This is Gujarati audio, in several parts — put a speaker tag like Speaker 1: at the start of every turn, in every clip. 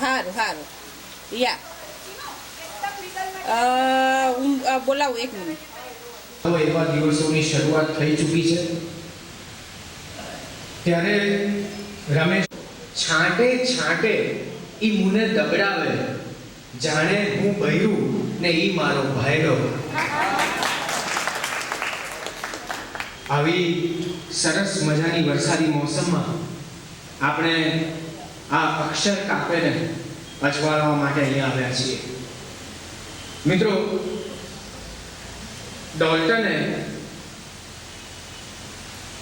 Speaker 1: સારું સારું યા હું બોલાવું 1 મિનિટ.
Speaker 2: તો એવા દિવસોની શરૂઆત થઈ ચૂકી છે ત્યારે રમેશ છાંટે છાંટે ઈ મુને દબડાવે જાણે હું બૈરું ને ઈ મારો ભાઈરો. આવી સરસ મજાની વરસાદી મોસમમાં આપણે આ અક્ષર કાપેને અજવાળવા માટે અહીંયા આવ્યા છીએ. મિત્રો, ડોલ્ટને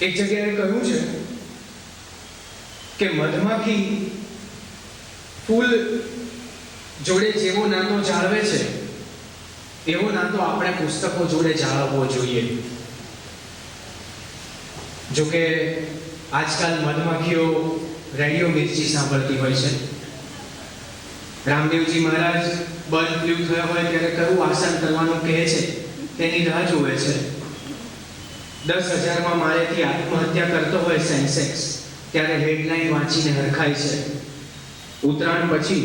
Speaker 2: એક જગ્યાએ કહ્યું છે કે મધમાખી ફૂલ જોડે જેવો નાતો જાળવે છે એવો નાતો આપણે પુસ્તકો જોડે જાળવવો જોઈએ. જોકે આજકાલ મધમાખીઓ રેડિયો મિર્ચી સાંભળતી હોય છે. રામદેવજી મહારાજ બર્ડ ફ્લૂ થયો હોય ત્યારે કયું આસન કરવાનું કહે છે તેની રાહ જોવે છે. 10,000માં માળેથી આત્મહત્યા કરતો હોય સેન્સેક્સ ત્યારે હેડલાઇન વાંચીને હરખાય છે. ઉત્તરાયણ પછી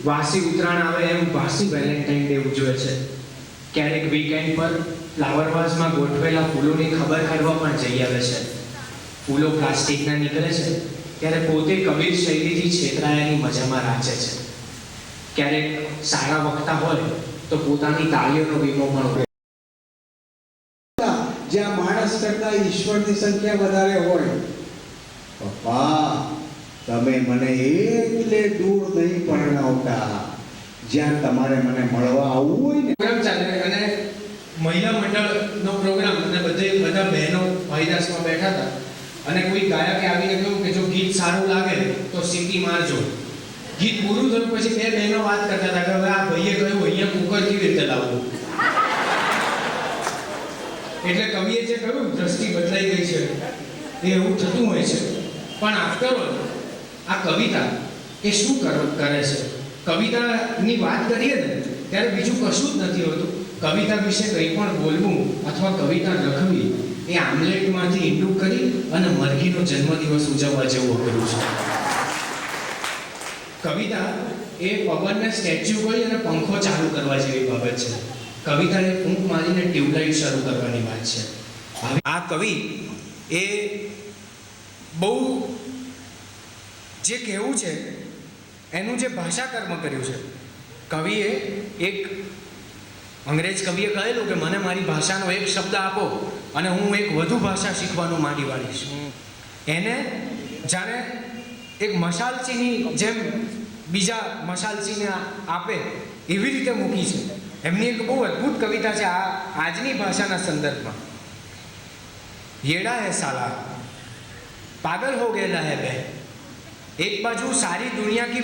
Speaker 2: વાસી ઉત્તરાયણ આવે એમ વાસી વેલેન્ટાઇન ડે ઉજવે છે. ક્યારેક વીકેન્ડ પર ફ્લાવર વાઝમાં ગોઠવેલા ફૂલોની ખબર કાઢવા પણ જઈ આવે છે. ફૂલો પ્લાસ્ટિકના નીકળે છે ત્યારે પોતે કબીર શૈલીથી છેતરાયાની મજામાં રાચે છે. ક્યારેક સારા વક્તા હોય તો પોતાની તાળીઓનો વીમો પણ ઉડે.
Speaker 3: જ્યાં માણસ કરતા ઈશ્વરની સંખ્યા વધારે હોય. પપ્પા, તમે મને એટલે દૂર નહીં પરણાવતા જ્યાં તમારે મને મળવા આવવું હોય ને.
Speaker 2: પ્રોગ્રામ ચાલે અને મહિલા મંડળનો પ્રોગ્રામ અને બધા બહેનો ભાઈદાસમાં બેઠા હતા અને કોઈ ગાયકે આવીને કહ્યું કે જો ગીત સારું લાગે તો સીટી મારજો. ગીત પૂરું થયું પછી 2 બહેનો વાત કરતા હતા કે હવે આ ભાઈએ કહ્યું અહીંયા કુકર કેવી રીતે લાવવું. એટલે કવિએ જે કહ્યું દ્રષ્ટિ બદલાઈ ગઈ છે એ એવું થતું હોય છે. પણ આફ્ટર ઓલ આ કવિતા એ શું કરે છે? કવિતાની વાત કરીએ ને ત્યારે બીજું કશું જ નથી હોતું. કવિતા વિશે કંઈ પણ બોલવું અથવા કવિતા લખવી એ આમલેટમાંથી ઈંડું કરી અને મરઘીનો જન્મદિવસ ઉજવવા જેવું અઘરું છે. કવિતા એ પવનને સ્ટેચ્યુ કરી અને પંખો ચાલુ કરવા જેવી બાબત છે. કવિતા એ ફૂંક મારીને ટ્યુબલાઇટ શરૂ કરવાની વાત છે. આ કવિ એ બહુ જે કહેવું છે એનું જે ભાષા કર્મ કર્યું છે. કવિએ એક અંગ્રેજ કવિએ કહેલું કે મને મારી ભાષાનો એક શબ્દ આપો અને હું એક વધુ ભાષા શીખવાનું માંડી વાળીશ. એને જાણે એક મશાલચીની જેમ બીજા મશાલચીને આપે એવી રીતે મૂકી છે. એમની એક બહુ અદ્ભુત કવિતા છે આજની ભાષાના સંદર્ભમાં. येड़ा है साला पागल हो गया है बे, एक बाजू सारी दुनिया की